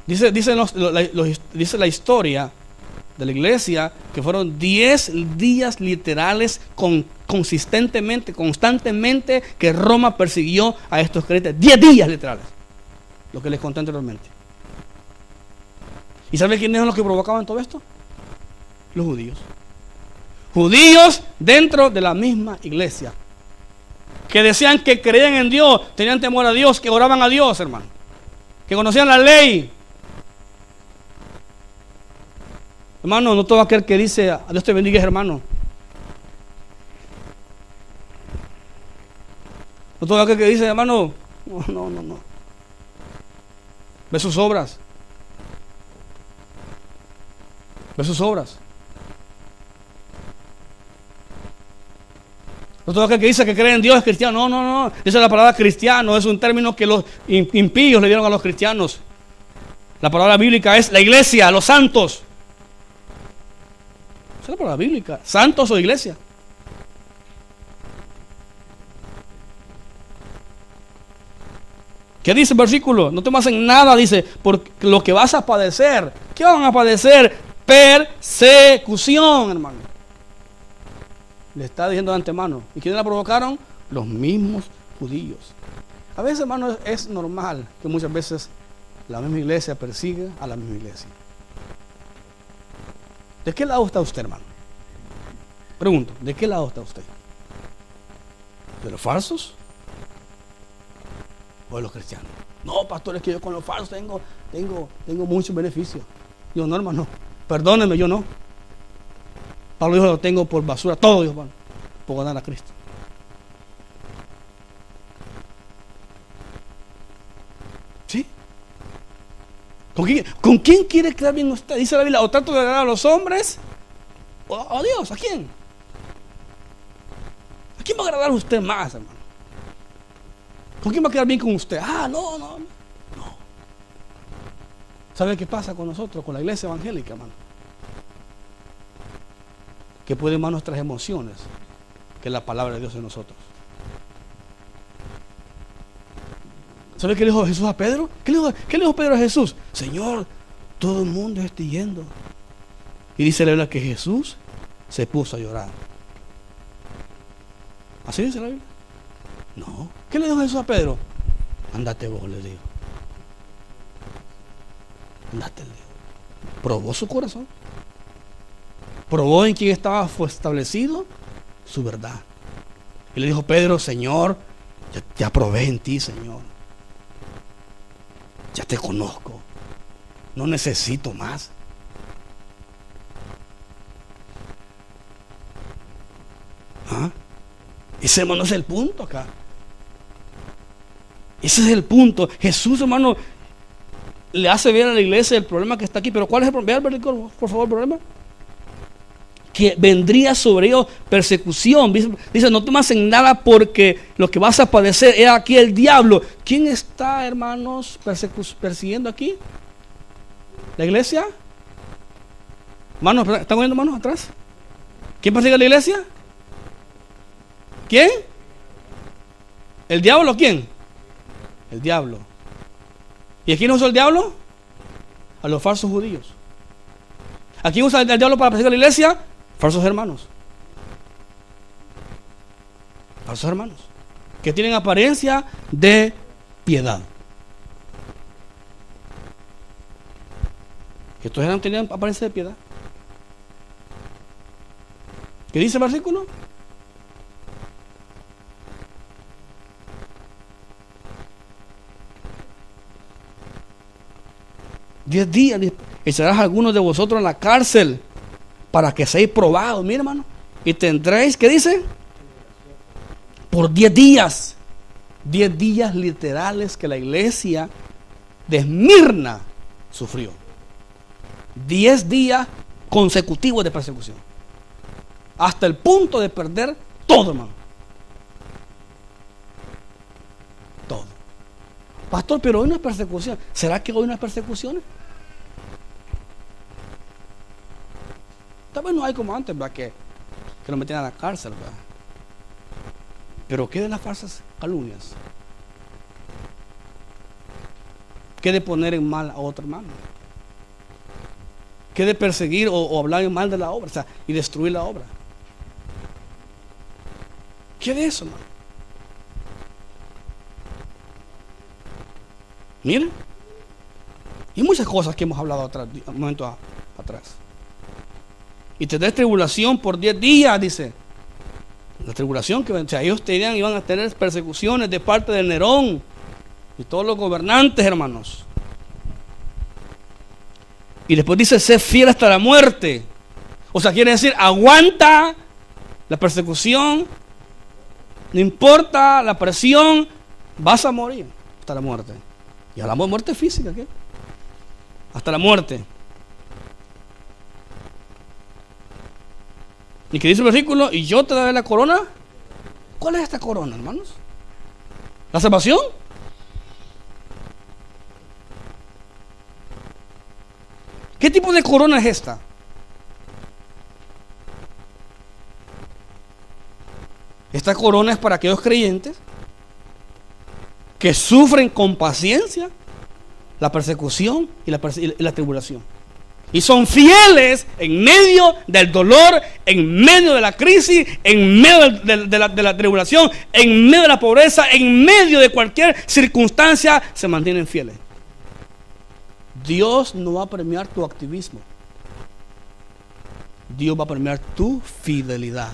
Dice la historia de la iglesia que fueron 10 días literales constantemente que Roma persiguió a estos creyentes. 10 días literales. Lo que les conté anteriormente. ¿Y saben quiénes son los que provocaban todo esto? Los judíos. Judíos dentro de la misma iglesia. Que decían que creían en Dios, tenían temor a Dios, que oraban a Dios, hermano. Que conocían la ley. Hermano, no todo aquel que dice, a Dios te bendiga, hermano. No todo aquel que dice, hermano, no. Ve sus obras. Ve sus obras. No todo aquel que dice que cree en Dios es cristiano. No. Esa es la palabra cristiano. Es un término que los impíos le dieron a los cristianos. La palabra bíblica es la iglesia, los santos. Esa es la palabra bíblica. Santos o iglesia. ¿Qué dice el versículo? No temas en nada, dice, por lo que vas a padecer. ¿Qué van a padecer? Persecución, hermano. Le está diciendo de antemano. ¿Y quiénes la provocaron? Los mismos judíos. A veces, hermano, es normal que muchas veces la misma iglesia persiga a la misma iglesia. ¿De qué lado está usted, hermano? Pregunto, ¿de qué lado está usted? ¿De los falsos o de los cristianos? No, pastor, es que yo con los falsos tengo muchos beneficios. Yo no, hermano, perdóneme, yo no. Pablo dijo, lo tengo por basura, todo, dijo Pablo, por ganar a Cristo. ¿Sí? ¿Con quién quiere quedar bien usted? Dice la Biblia, o trato de agradar a los hombres, o a Dios, ¿a quién? ¿A quién va a agradar a usted más, hermano? ¿Con quién va a quedar bien con usted? No. ¿Sabe qué pasa con nosotros, con la iglesia evangélica, hermano? Que puede más nuestras emociones que la palabra de Dios en nosotros. ¿Sabe qué le dijo Jesús a Pedro? ¿Qué le dijo Pedro a Jesús? Señor, todo el mundo está yendo. Y dice la Biblia que Jesús se puso a llorar. ¿Así dice la Biblia? No. ¿Qué le dijo Jesús a Pedro? Andate vos, le dijo. Andate, le dijo. Probó su corazón. Probó en quién estaba establecido su verdad. Y le dijo Pedro, Señor, ya probé en ti, Señor. Ya te conozco. No necesito más. ¿Ah? Ese, hermano, es el punto acá. Ese es el punto. Jesús, hermano, le hace ver a la iglesia el problema que está aquí. Pero ¿cuál es el problema? Vea el versículo, por favor, el problema. Que vendría sobre ellos persecución. Dice, no temas en nada porque lo que vas a padecer es aquí el diablo. ¿Quién está, hermanos, persiguiendo aquí? ¿La iglesia? Manos, ¿están oyendo manos atrás? ¿Quién persigue a la iglesia? ¿Quién? ¿El diablo o quién? El diablo. ¿Y a quién usa el diablo? A los falsos judíos. ¿A quién usa el diablo para perseguir a la iglesia? Falsos hermanos. Falsos hermanos. Que tienen apariencia de piedad. Que estos no tenían apariencia de piedad. ¿Qué dice el versículo? "10 días echarás a algunos de vosotros en la cárcel para que seáis probados", mira, hermano, y tendréis, ¿qué dice? Por 10 días. 10 días literales que la iglesia de Esmirna sufrió. 10 días consecutivos de persecución. Hasta el punto de perder todo, hermano. Todo. Pastor, pero hoy no es persecución. ¿Será que hoy no es persecución? Tal vez no hay como antes, ¿verdad? Que lo metían a la cárcel, ¿verdad? Pero ¿qué de las falsas calumnias? ¿Qué de poner en mal a otro hermano? ¿Qué de perseguir o hablar en mal de la obra? O sea, y destruir la obra. ¿Qué de eso, hermano? Miren. Y muchas cosas que hemos hablado atrás, un momento atrás. Y tendréis tribulación por 10 días, dice. La tribulación que, o sea, ellos iban a tener persecuciones de parte de Nerón y todos los gobernantes, hermanos. Y después dice, sé fiel hasta la muerte. O sea, quiere decir, aguanta la persecución, no importa la presión, vas a morir hasta la muerte. Y hablamos de muerte física, ¿qué? Hasta la muerte. ¿Y qué dice el versículo? Y yo te daré la corona. ¿Cuál es esta corona, hermanos? ¿La salvación? ¿Qué tipo de corona es esta? Esta corona es para aquellos creyentes que sufren con paciencia la persecución y la tribulación. Y son fieles en medio del dolor, en medio de la crisis, en medio de la tribulación, en medio de la pobreza, en medio de cualquier circunstancia, se mantienen fieles. Dios no va a premiar tu activismo. Dios va a premiar tu fidelidad.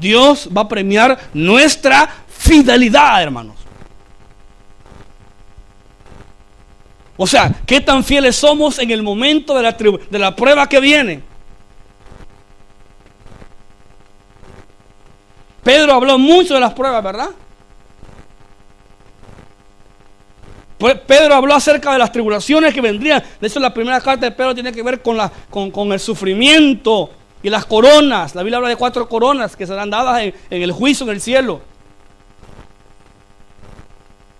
Dios va a premiar nuestra fidelidad, hermanos. O sea, ¿qué tan fieles somos en el momento de la prueba que viene? Pedro habló mucho de las pruebas, ¿verdad? Pedro habló acerca de las tribulaciones que vendrían. De hecho, la primera carta de Pedro tiene que ver con el sufrimiento y las coronas. La Biblia habla de 4 coronas que serán dadas en el juicio en el cielo.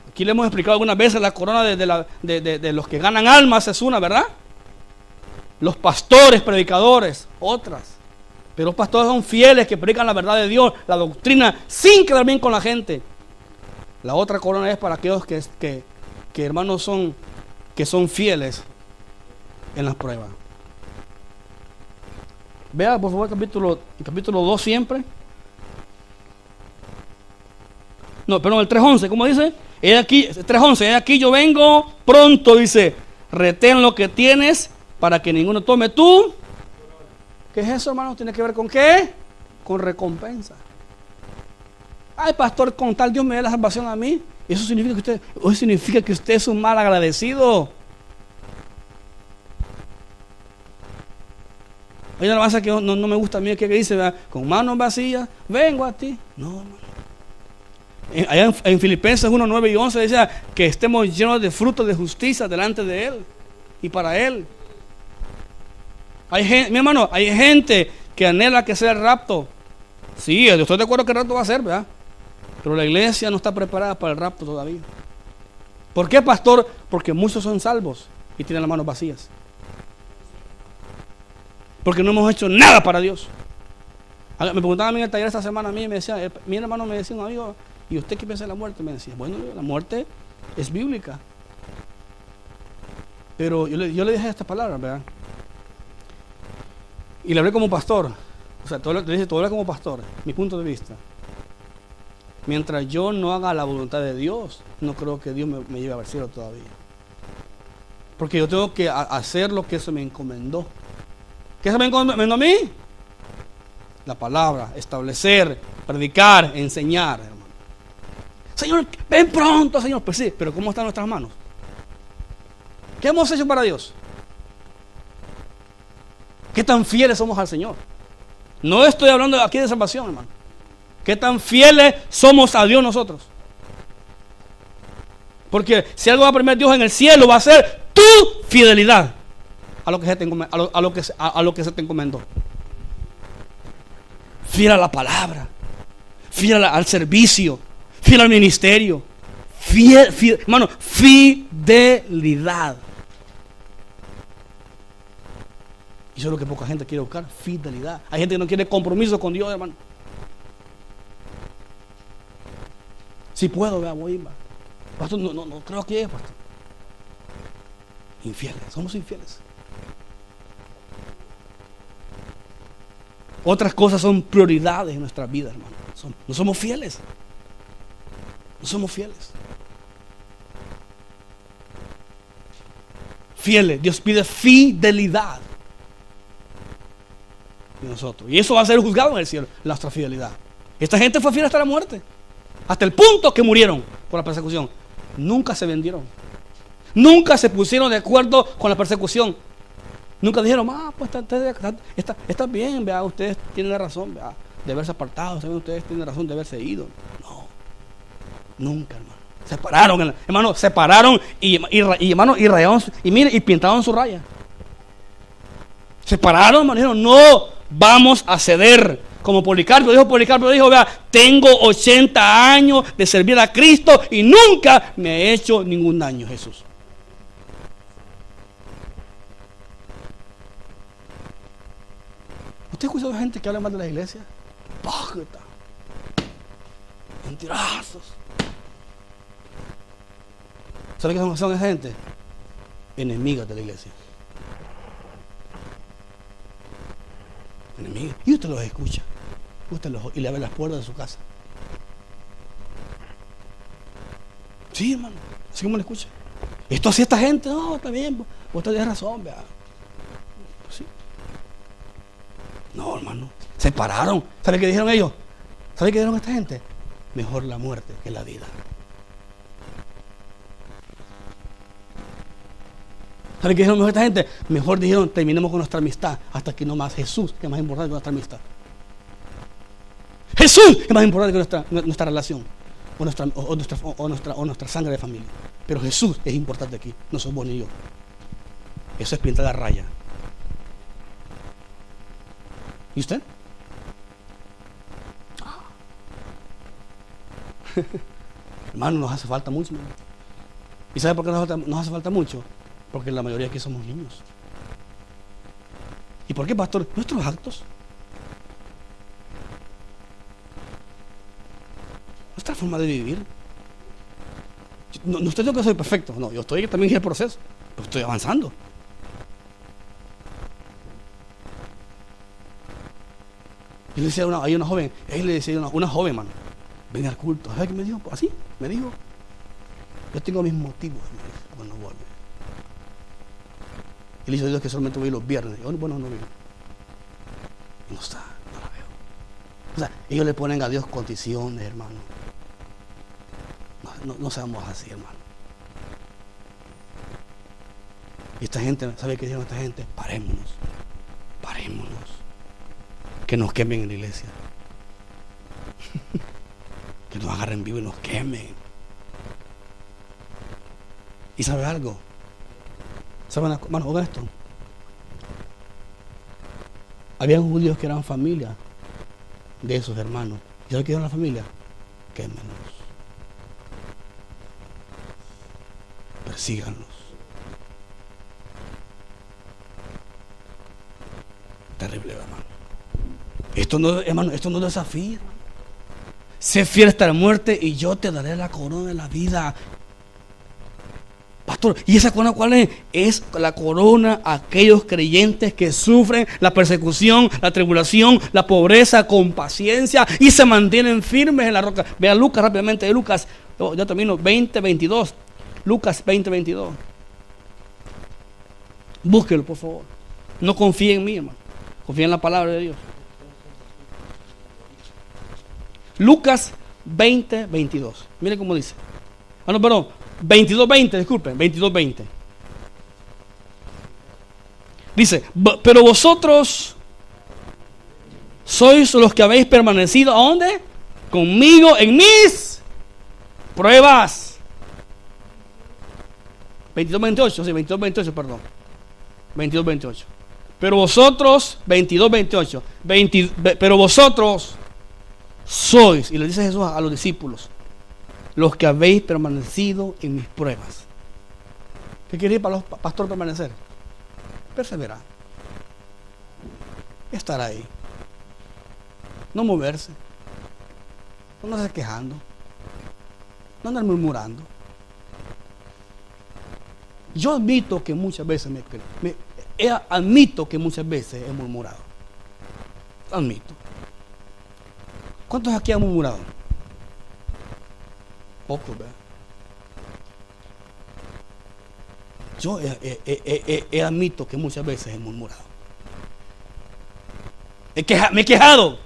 Aquí le hemos explicado algunas veces la corona de los que ganan almas es una, ¿verdad? Los pastores, predicadores, otras. Pero los pastores son fieles que predican la verdad de Dios, la doctrina, sin quedar bien con la gente. La otra corona es para aquellos que hermanos que son fieles en las pruebas. Vea por favor capítulo 2 siempre. No, perdón, el 3:11, ¿cómo dice? He aquí, 3:11, he aquí yo vengo pronto, dice, retén lo que tienes para que ninguno tome tú. ¿Qué es eso, hermano? ¿Tiene que ver con qué? Con recompensa. Ay, pastor, con tal Dios me dé la salvación a mí. Eso significa que usted es un mal agradecido. Hay una alabanza que no me gusta a mí, que dice, ¿verdad? Con manos vacías, vengo a ti. No, hermano. Allá en Filipenses 1:9 y 11 dice que estemos llenos de frutos de justicia delante de Él y para Él. Hay gente, mi hermano, hay gente que anhela que sea el rapto. Sí, yo estoy de acuerdo que el rapto va a ser, ¿verdad? Pero la iglesia no está preparada para el rapto todavía. ¿Por qué, pastor? Porque muchos son salvos y tienen las manos vacías. Porque no hemos hecho nada para Dios. Me preguntaba a mí en el taller esta semana, a mí me decía, mi hermano me decía, un amigo, ¿y usted qué piensa de la muerte? Me decía, bueno, la muerte es bíblica. Pero yo le dije estas palabras, ¿verdad? Y le hablé como pastor. O sea, todo hablé como pastor, mi punto de vista. Mientras yo no haga la voluntad de Dios, no creo que Dios me lleve al cielo todavía. Porque yo tengo que hacer lo que se me encomendó. ¿Qué se me encomendó a mí? La palabra, establecer, predicar, enseñar, hermano. Señor, ven pronto, Señor. Pues sí, pero ¿cómo están nuestras manos? ¿Qué hemos hecho para Dios? ¿Qué tan fieles somos al Señor? No estoy hablando aquí de salvación, hermano. ¿Qué tan fieles somos a Dios nosotros? Porque si algo va a premiar Dios en el cielo, va a ser tu fidelidad a lo que se te encomendó. Fiel a la palabra, fiel al servicio, fiel al ministerio, fiel, hermano, fidelidad. Y eso es lo que poca gente quiere buscar, fidelidad. Hay gente que no quiere compromiso con Dios, hermano. Si puedo, vea, voy, va. Pastor, no creo que es, pastor. Infieles, somos infieles. Otras cosas son prioridades en nuestra vida, hermano. No somos fieles. No somos fieles. Fieles, Dios pide fidelidad de nosotros. Y eso va a ser juzgado en el cielo, nuestra fidelidad. Esta gente fue fiel hasta la muerte. Hasta el punto que murieron por la persecución. Nunca se vendieron. Nunca se pusieron de acuerdo con la persecución. Nunca dijeron, pues está bien, vea, ustedes tienen la razón, vea, de haberse apartado, ustedes tienen razón de haberse ido. No, nunca, hermano. Separaron, hermano, separaron y hermano, y rayaron, y miren, y pintaron su raya. Separaron, hermano, dijeron, no vamos a ceder. Como Policarpo dijo, vea, tengo 80 años de servir a Cristo y nunca me he hecho ningún daño, Jesús. ¿Usted escucha a gente que habla mal de la iglesia? Hipócrita, mentirosos. ¿Sabe qué son esa gente? Enemigas de la iglesia. Enemigas. Y usted los escucha. Y le abre las puertas de su casa. Sí, hermano. Así como le escucha. Esto así esta gente. No, está bien. Usted tiene razón, vea. Sí. No, hermano. Se pararon. ¿Sabe qué dijeron ellos? ¿Sabe qué dijeron esta gente? Mejor la muerte que la vida. ¿Sabe qué dijeron mejor esta gente? Mejor dijeron, terminemos con nuestra amistad hasta que no más Jesús, que es más importante que nuestra amistad. Jesús es más importante que nuestra relación o nuestra sangre de familia. Pero Jesús es importante aquí, no sos vos ni yo. Eso es pintar la raya. ¿Y usted? Hermano, nos hace falta mucho, hermano. ¿Y sabe por qué nos hace falta mucho? Porque la mayoría aquí somos niños. ¿Y por qué, pastor? Nuestros actos, nuestra forma de vivir. No estoy diciendo que soy perfecto, no, yo estoy también en el proceso, pero estoy avanzando. Yo le decía a una joven, él le decía a una joven, mano, ven al culto. ¿Sabes qué me dijo? Así, me dijo, yo tengo mis motivos, bueno, vuelve. Y le dice a Dios que solamente voy los viernes. Yo, bueno, no veo. Y no está, no la veo. O sea, ellos le ponen a Dios condiciones, hermano. No seamos así, hermano. Y esta gente, ¿sabe qué dijeron esta gente? Parémonos. Que nos quemen en la iglesia. Que nos agarren vivo y nos quemen. ¿Y sabe algo? ¿Saben, hermano, oigan esto? Habían judíos que eran familia de esos hermanos. ¿Y saben qué eran la familia? Quémenlos. Persíganlos. Terrible, hermano. Esto no desafía, hermano. Sé fiel hasta la muerte y yo te daré la corona de la vida. Pastor, ¿y esa corona cuál es? Es la corona a aquellos creyentes que sufren la persecución, la tribulación, la pobreza con paciencia y se mantienen firmes en la roca. Vean Lucas rápidamente, Lucas, ya termino, 20:22. Lucas 20:22. Búsquelo, por favor. No confíe en mí, hermano. Confíe en la palabra de Dios. Lucas 20:22. Mire cómo dice. No, perdón. 22:20, disculpen. 22:20. Dice, pero vosotros sois los que habéis permanecido, ¿a dónde? Conmigo en mis pruebas. 22:28, sí, 22:28, perdón. 22:28. Pero vosotros, 22:28. Pero vosotros sois, y le dice Jesús a los discípulos, los que habéis permanecido en mis pruebas. ¿Qué quiere decir para los pastores permanecer? Perseverar. Estar ahí. No moverse. No andarse quejando. No andar murmurando. Yo admito que muchas veces admito que muchas veces he murmurado. Admito. ¿Cuántos aquí han murmurado? Pocos, ¿verdad? Yo admito que muchas veces he murmurado. Me he quejado.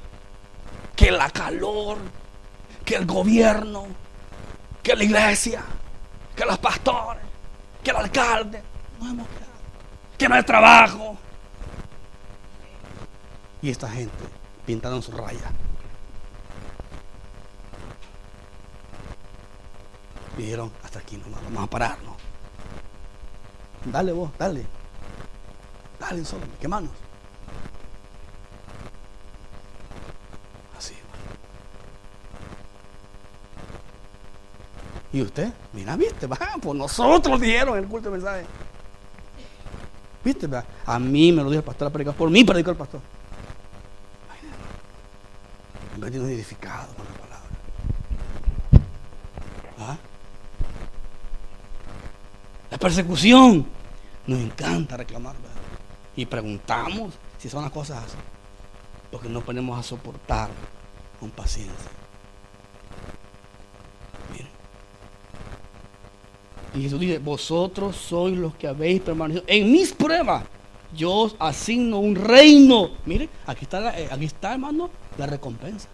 Que la calor, que el gobierno, que la iglesia, que los pastores, que el alcalde. Nos hemos quejado. Que no hay trabajo. Y esta gente pintaron su raya. Y dijeron, hasta aquí nomás, vamos a pararnos. Dale vos, dale. Dale solo, ¿qué manos? Así, hermano. ¿Y usted? Mira, viste, pues nosotros dijeron en el culto de mensaje. ¿Viste? ¿Verdad? A mí me lo dijo el pastor, por mí predicó el pastor. En vez de un edificado con la palabra. ¿Ah? La persecución. Nos encanta reclamar, ¿verdad? Y preguntamos si son las cosas así. Porque no ponemos a soportar con paciencia. Miren. Y Jesús dice, vosotros sois los que habéis permanecido en mis pruebas. Yo os asigno un reino. Mire, aquí está, hermano, la recompensa.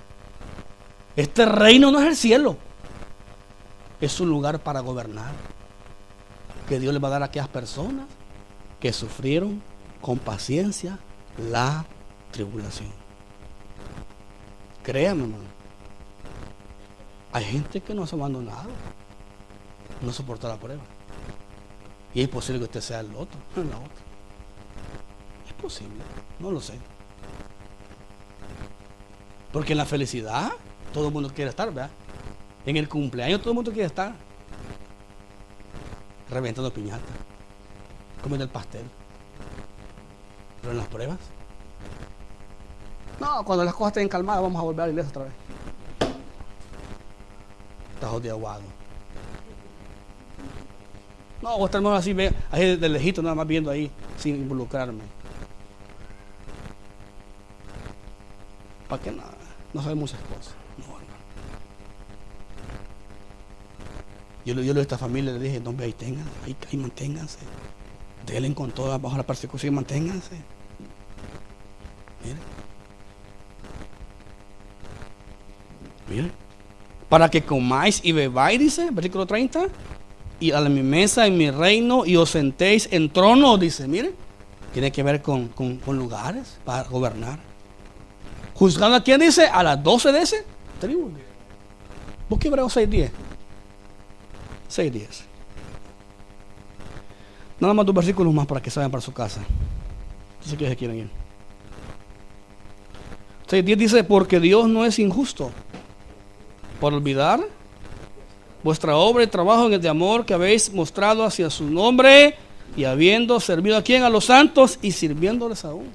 Este reino no es el cielo. Es un lugar para gobernar. Que Dios le va a dar a aquellas personas que sufrieron con paciencia la tribulación. Créame, hermano. Hay gente que no se ha abandonado. No soporta la prueba. Y es posible que usted sea el otro, no la otra. Es posible, no lo sé. Porque en la felicidad todo el mundo quiere estar, ¿verdad? En el cumpleaños todo el mundo quiere estar. Reventando piñata, comiendo el pastel. Pero en las pruebas, no, cuando las cosas estén calmadas vamos a volver a la iglesia otra vez. Estás odiado. No, voy a estar así, ahí de lejito, nada más viendo ahí, sin involucrarme. ¿Para qué nada? No sabe muchas cosas. No, hermano. Yo a esta familia le dije, no, ahí tengan, ahí manténganse. Delen con todo bajo la persecución y manténganse. Mire. Para que comáis y bebáis, dice, versículo 30. Y a mi mesa en mi reino y os sentéis en trono, dice, mire. Tiene que ver con lugares para gobernar. Juzgando a quién, dice, a las 12 de ese tribu. Busque Hebreos 6:10. 6:10. Nada más 2 versículos más para que salgan para su casa. Entonces, ¿qué se quieren ir? 6:10 dice, porque Dios no es injusto por olvidar vuestra obra y trabajo en el de amor que habéis mostrado hacia su nombre, y habiendo servido a quién, a los santos, y sirviéndoles aún.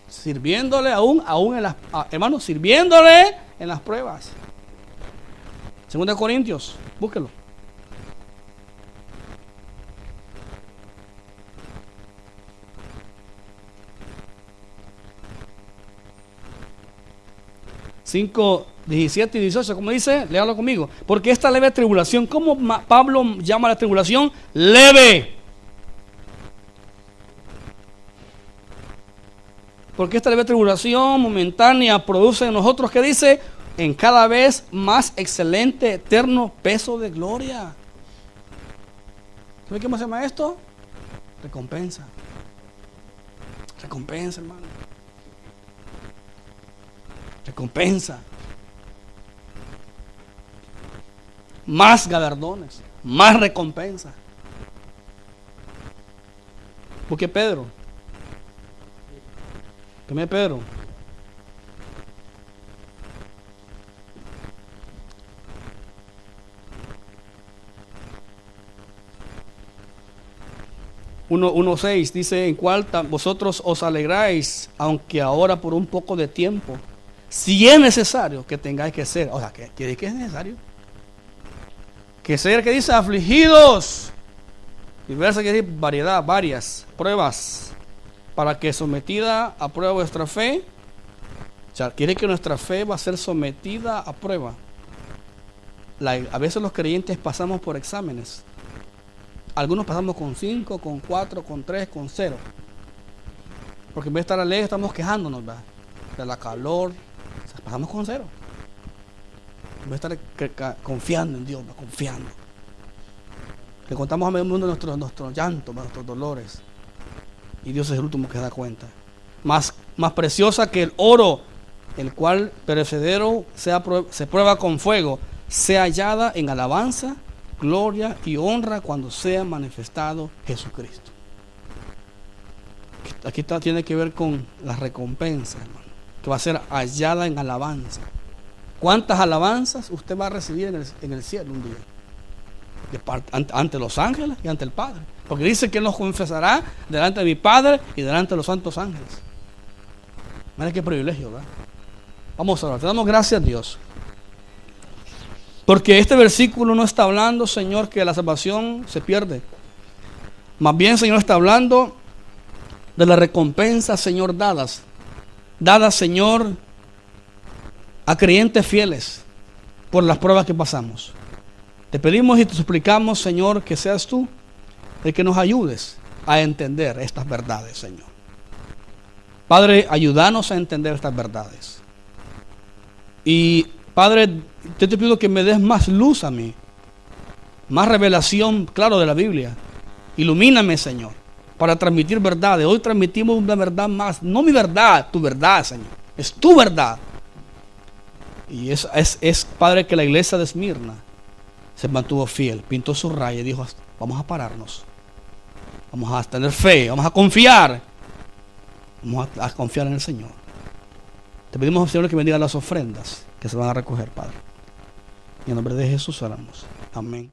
Sirviéndole aún en las, hermanos, sirviéndole en las pruebas. 2 Corintios, búsquelo. (5, 17 y 18), como dice, léalo conmigo. Porque esta leve tribulación, ¿cómo Pablo llama a la tribulación? Leve. Porque esta leve tribulación momentánea produce en nosotros, ¿qué dice? En cada vez más excelente, eterno peso de gloria. ¿Sabe cómo se llama esto? Recompensa. Recompensa, hermano. Recompensa. Más galardones, más recompensa. Porque Pedro, ¿qué Pedro? Uno 1:6 dice, en cual vosotros os alegráis, aunque ahora por un poco de tiempo, si es necesario que tengáis que ser, o sea, ¿qué es necesario? Que ser, que dice, afligidos, diversas, que dice, variedad, varias pruebas, para que sometida a prueba vuestra fe, o sea, quiere que nuestra fe va a ser sometida a prueba. A veces los creyentes pasamos por exámenes. Algunos pasamos con 5, con 4, con 3, con 0. Porque en vez de estar alegres estamos quejándonos, ¿verdad? De la calor. O sea, pasamos con 0. En vez de estar confiando en Dios, confiando. Le contamos a medio mundo nuestros llantos, nuestros dolores. Y Dios es el último que se da cuenta. Más preciosa que el oro, el cual perecedero se prueba con fuego, sea hallada en alabanza, gloria y honra cuando sea manifestado Jesucristo. Aquí tiene que ver con la recompensa, hermano, que va a ser hallada en alabanza. ¿Cuántas alabanzas usted va a recibir en el cielo un día? Ante los ángeles y ante el Padre. Porque dice que Él nos confesará delante de mi Padre y delante de los santos ángeles. Mira qué privilegio, ¿verdad? Vamos a orar. Te damos gracias a Dios. Porque este versículo no está hablando, Señor, que la salvación se pierde. Más bien, Señor, está hablando de las recompensas, Señor, dadas, Señor, a creyentes fieles por las pruebas que pasamos. Te pedimos y te suplicamos, Señor, que seas tú el que nos ayudes a entender estas verdades, Señor. Padre, ayúdanos a entender estas verdades. Y Padre, yo te pido que me des más luz a mí, más revelación, claro, de la Biblia. Ilumíname, Señor, para transmitir verdades. Hoy transmitimos una verdad más, no mi verdad, tu verdad, Señor, es tu verdad. Y es Padre, que la iglesia de Esmirna se mantuvo fiel, pintó su raya y dijo, vamos a pararnos, vamos a tener fe, vamos a confiar en el Señor. Te pedimos, Señor, que bendiga las ofrendas que se van a recoger, Padre. Y en nombre de Jesús oramos. Amén.